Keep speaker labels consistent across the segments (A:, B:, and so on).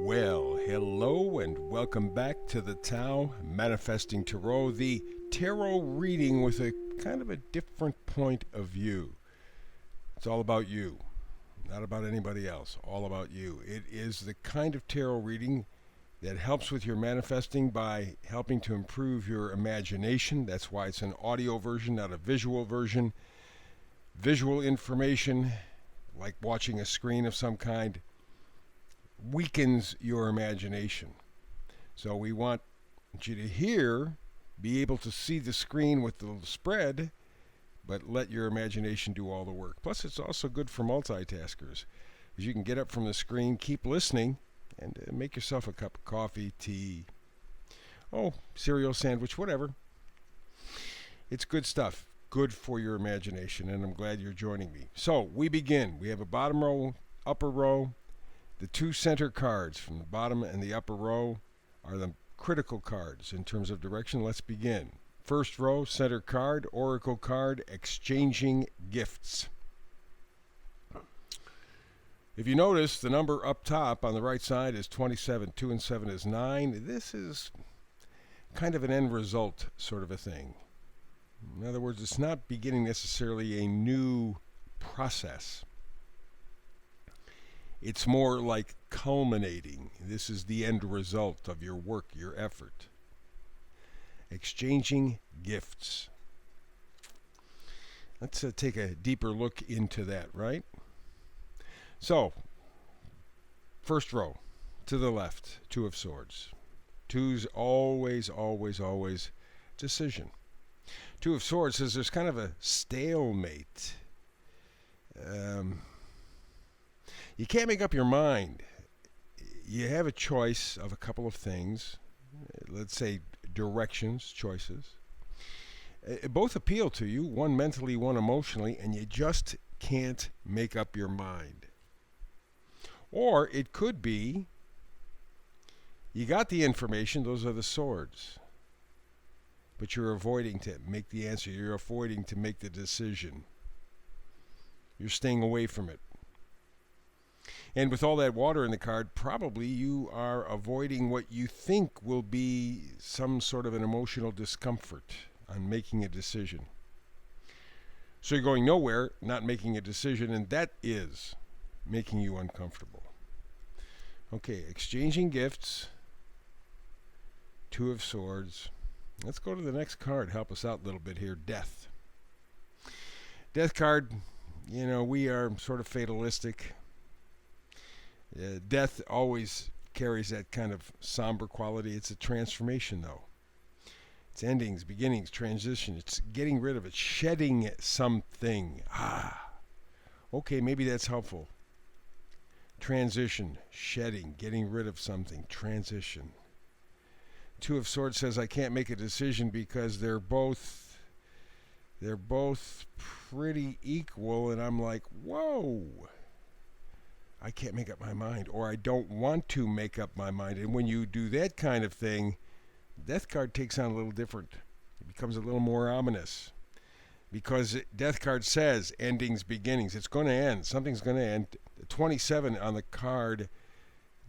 A: Well, hello and welcome back to the Tao Manifesting Tarot, the tarot reading with a kind of a different point of view. It's all about you, not about anybody else, all about you. It is the kind of tarot reading that helps with your manifesting by helping to improve your imagination. That's why it's an audio version, not a visual version. Visual information, like watching a screen of some kind, weakens your imagination. So we want you to be able to see the screen with the spread, but let your imagination do all the work. Plus, it's also good for multitaskers, because you can get up from the screen, keep listening, and make yourself a cup of coffee, tea, cereal, sandwich, whatever. It's good stuff. Good for your imagination, and I'm glad you're joining me. So we begin. We have a bottom row, upper row. The two center cards from the bottom and the upper row are the critical cards in terms of direction. Let's begin. First row, center card, oracle card, exchanging gifts. If you notice, the number up top on the right side is 27. 2 and 7 is 9. This is kind of an end result sort of a thing. In other words, it's not beginning necessarily a new process. It's more like culminating. This is the end result of your work, your effort. Exchanging gifts. Let's take a deeper look into that, right? So, first row, to the left, Two of Swords. Two's always decision. Two of Swords says there's kind of a stalemate. You can't make up your mind. You have a choice of a couple of things. Let's say directions, choices. Both appeal to you, one mentally, one emotionally, and you just can't make up your mind. Or it could be you got the information, those are the swords, but you're avoiding to make the answer. You're avoiding to make the decision. You're staying away from it. And with all that water in the card, probably you are avoiding what you think will be some sort of an emotional discomfort on making a decision. So you're going nowhere, not making a decision, and that is making you uncomfortable. Okay, exchanging gifts. Two of Swords. Let's go to the next card. Help us out a little bit here. Death. Death card, we are sort of fatalistic. Death always carries that kind of somber quality. It's a transformation, though. It's endings, beginnings, transition. It's getting rid of it, shedding something. Okay, maybe that's helpful. Transition, shedding, getting rid of something, transition. Two of Swords says I can't make a decision because they're both pretty equal, and I'm like, whoa. I can't make up my mind, or I don't want to make up my mind. And when you do that kind of thing, Death card takes on a little different. It becomes a little more ominous. Because Death card says endings, beginnings. It's going to end. Something's going to end. 27 on the card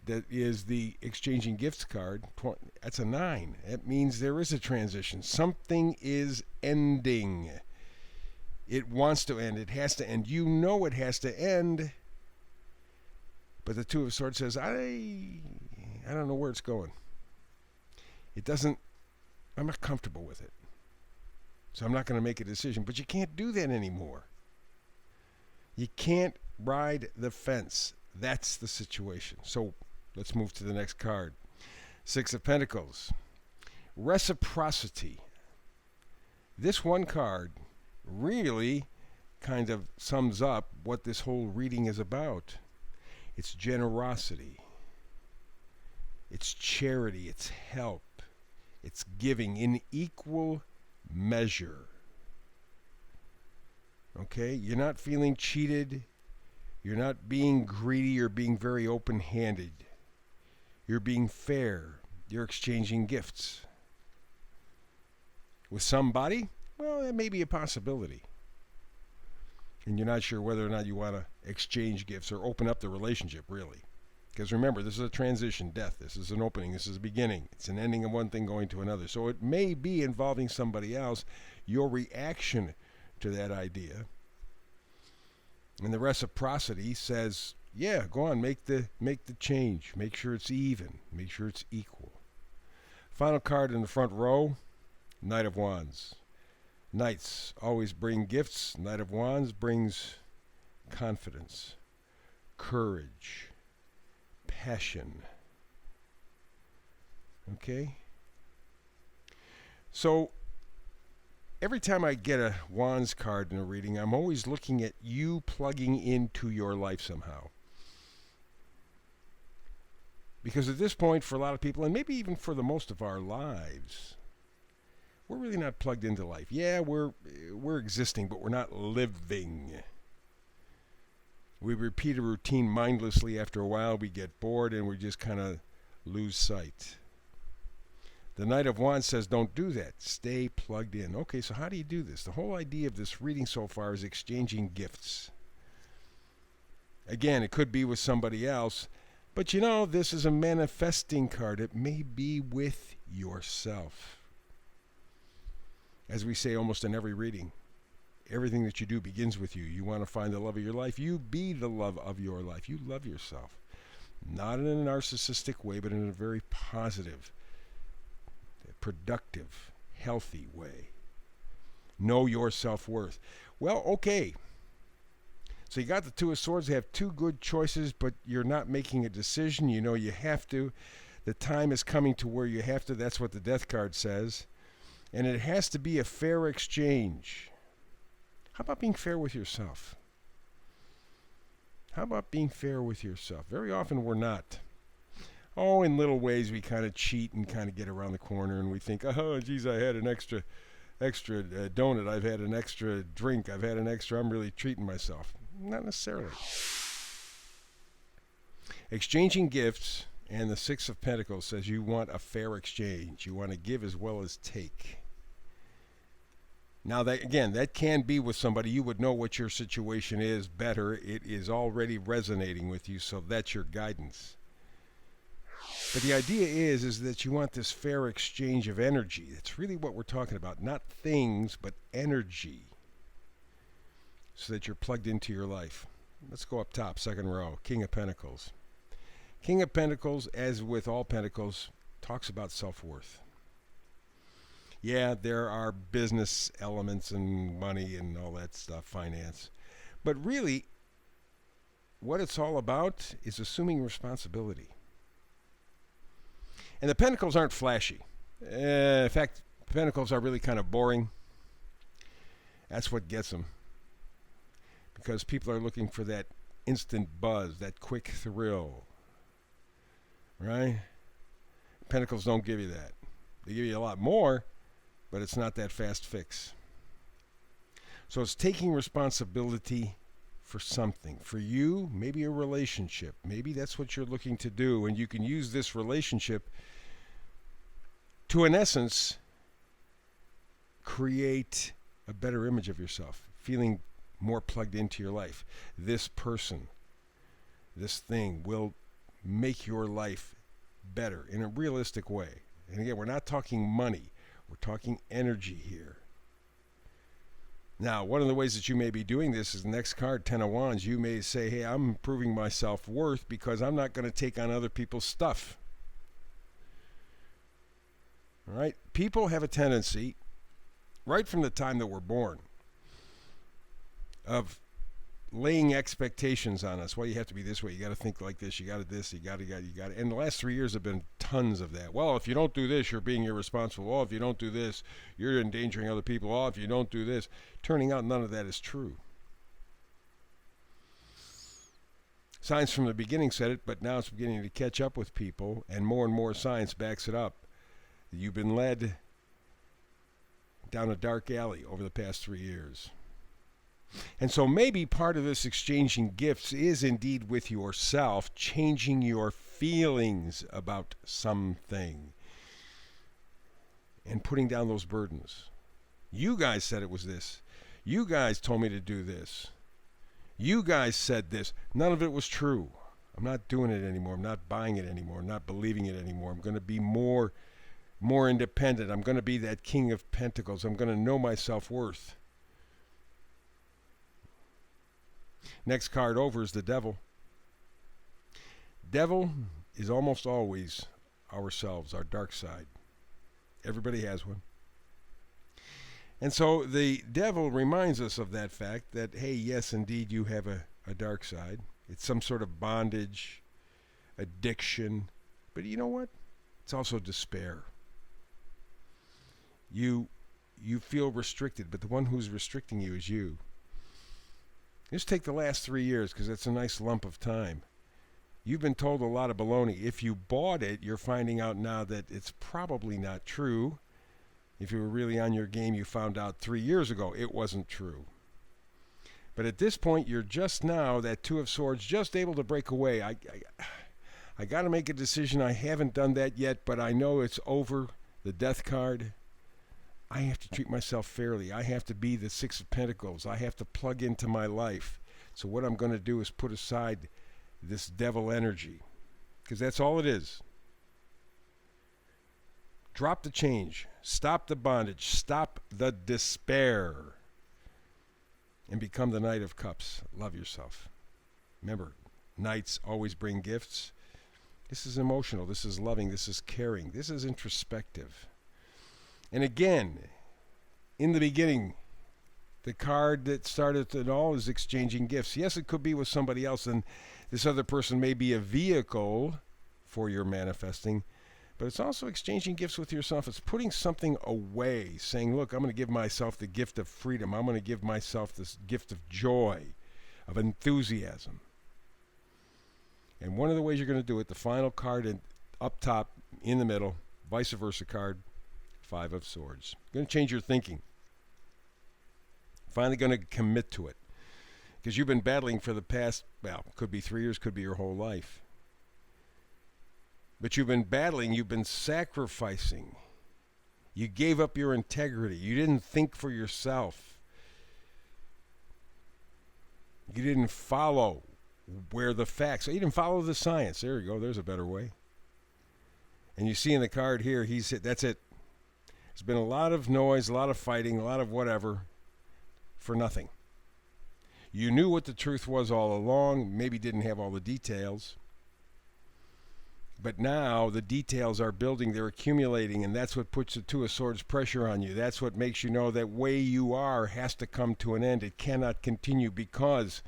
A: that is the exchanging gifts card, that's a 9. That means there is a transition. Something is ending. It wants to end. It has to end. You know it has to end. But the Two of Swords says, I don't know where it's going. I'm not comfortable with it. So I'm not going to make a decision. But you can't do that anymore. You can't ride the fence. That's the situation. So let's move to the next card. Six of Pentacles. Reciprocity. This one card really kind of sums up what this whole reading is about. It's generosity, it's charity, it's help, it's giving in equal measure. Okay? You're not feeling cheated. You're not being greedy or being very open-handed. You're being fair. You're exchanging gifts. With somebody? Well, that may be a possibility. And you're not sure whether or not you want to exchange gifts or open up the relationship, really. Because remember, this is a transition, death. This is an opening. This is a beginning. It's an ending of one thing going to another. So it may be involving somebody else, your reaction to that idea. And the reciprocity says, yeah, go on, make the change. Make sure it's even. Make sure it's equal. Final card in the front row, Knight of Wands. Knights always bring gifts. Knight of Wands brings confidence, courage, passion. Okay? So every time I get a Wands card in a reading, I'm always looking at you plugging into your life somehow. Because at this point, for a lot of people, and maybe even for the most of our lives, we're really not plugged into life. Yeah, we're existing, but we're not living. We repeat a routine mindlessly. After a while, we get bored and we just kind of lose sight. The Knight of Wands says, don't do that. Stay plugged in. Okay, so how do you do this? The whole idea of this reading so far is exchanging gifts. Again, it could be with somebody else, but you know, this is a manifesting card. It may be with yourself. As we say almost in every reading, everything that you do begins with you. You want to find the love of your life. You be the love of your life. You love yourself. Not in a narcissistic way, but in a very positive, productive, healthy way. Know your self-worth. Well, okay. So you got the Two of Swords. You have two good choices, but you're not making a decision. You know you have to. The time is coming to where you have to. That's what the Death card says. And it has to be a fair exchange. How about being fair with yourself? How about being fair with yourself? Very often we're not. Oh, in little ways we kind of cheat and kind of get around the corner and we think, oh, geez, I had an extra donut. I've had an extra drink. I've had an extra. I'm really treating myself. Not necessarily. Exchanging gifts, and the Six of Pentacles says you want a fair exchange. You want to give as well as take. Now, that again, that can be with somebody. You would know what your situation is better. It is already resonating with you, so that's your guidance. But the idea is that you want this fair exchange of energy. That's really what we're talking about. Not things, but energy. So that you're plugged into your life. Let's go up top, second row. King of Pentacles. King of Pentacles, as with all Pentacles, talks about self-worth. Yeah, there are business elements and money and all that stuff, finance. But really, what it's all about is assuming responsibility. And the Pentacles aren't flashy. In fact, Pentacles are really kind of boring. That's what gets them. Because people are looking for that instant buzz, that quick thrill. Right? Pentacles don't give you that. They give you a lot more, but it's not that fast fix. So it's taking responsibility for something. For you, maybe a relationship. Maybe that's what you're looking to do, and you can use this relationship to, in essence, create a better image of yourself, feeling more plugged into your life. This person, this thing will make your life better in a realistic way. And again, we're not talking money. We're talking energy here. Now, one of the ways that you may be doing this is the next card, Ten of Wands. You may say, hey, I'm improving my self-worth because I'm not going to take on other people's stuff. All right? People have a tendency, right from the time that we're born, of laying expectations on us. Well, you have to be this way. You got to think like this. You got to this. You got to. And the last 3 years have been tons of that. Well, if you don't do this, you're being irresponsible. Oh, if you don't do this, you're endangering other people. Oh, if you don't do this. Turning out none of that is true. Science from the beginning said it, but now it's beginning to catch up with people, and more science backs it up. You've been led down a dark alley over the past 3 years. And so maybe part of this exchanging gifts is indeed with yourself, changing your feelings about something and putting down those burdens. You guys said it was this. You guys told me to do this. You guys said this. None of it was true. I'm not doing it anymore. I'm not buying it anymore. I'm not believing it anymore. I'm going to be more independent. I'm going to be that King of Pentacles. I'm going to know my self-worth. Next card over is the Devil. Devil is almost always ourselves, our dark side. Everybody has one. And so the Devil reminds us of that fact that, hey, yes, indeed, you have a dark side. It's some sort of bondage, addiction. But you know what? It's also despair. You feel restricted, but the one who's restricting you is you. Just take the last 3 years, because it's a nice lump of time. You've been told a lot of baloney. If you bought it, you're finding out now that it's probably not true. If you were really on your game, you found out 3 years ago it wasn't true. But at this point, you're just now, that Two of Swords, just able to break away. I got to make a decision. I haven't done that yet, but I know it's over. The Death card. I have to treat myself fairly. I have to be the Six of Pentacles. I have to plug into my life. So what I'm going to do is put aside this devil energy, because that's all it is. Drop the change. Stop the bondage. Stop the despair. And become the Knight of Cups. Love yourself. Remember, knights always bring gifts. This is emotional. This is loving. This is caring. This is introspective. And again, in the beginning, the card that started it all is exchanging gifts. Yes, it could be with somebody else, and this other person may be a vehicle for your manifesting, but it's also exchanging gifts with yourself. It's putting something away, saying, look, I'm going to give myself the gift of freedom. I'm going to give myself this gift of joy, of enthusiasm. And one of the ways you're going to do it, the final card up top, in the middle, vice versa card, Five of Swords. You're going to change your thinking. Finally going to commit to it. Because you've been battling for the past, well, could be 3 years, could be your whole life. But you've been battling, you've been sacrificing. You gave up your integrity. You didn't think for yourself. You didn't follow where the facts. You didn't follow the science. There you go. There's a better way. And you see in the card here, that's it. There's been a lot of noise, a lot of fighting, a lot of whatever for nothing. You knew what the truth was all along, maybe didn't have all the details. But now the details are building, they're accumulating, and that's what puts the Two of Swords pressure on you. That's what makes you know that way you are has to come to an end. It cannot continue because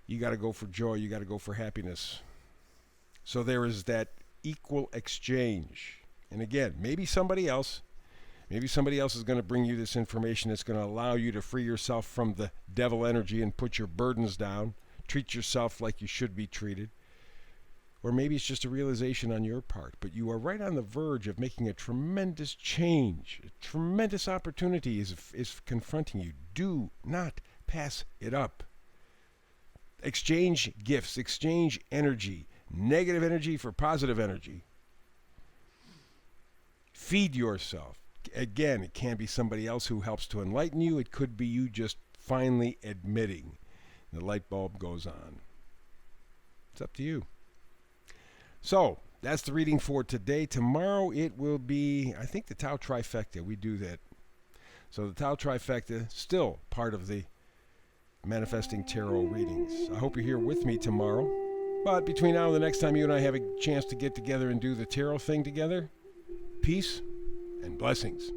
A: you got to go for joy, you got to go for happiness. So there is that equal exchange. And again, maybe somebody else is going to bring you this information that's going to allow you to free yourself from the devil energy and put your burdens down, treat yourself like you should be treated. Or maybe it's just a realization on your part, but you are right on the verge of making a tremendous change. A tremendous opportunity is confronting you. Do not pass it up. Exchange gifts, exchange energy, negative energy for positive energy. Feed yourself. Again, it can be somebody else who helps to enlighten you. It could be you just finally admitting. The light bulb goes on. It's up to you. So, that's the reading for today. Tomorrow it will be, I think, the Tau Trifecta. We do that. So the Tau Trifecta, still part of the Manifesting Tarot readings. I hope you're here with me tomorrow. But between now and the next time you and I have a chance to get together and do the tarot thing together, peace and blessings.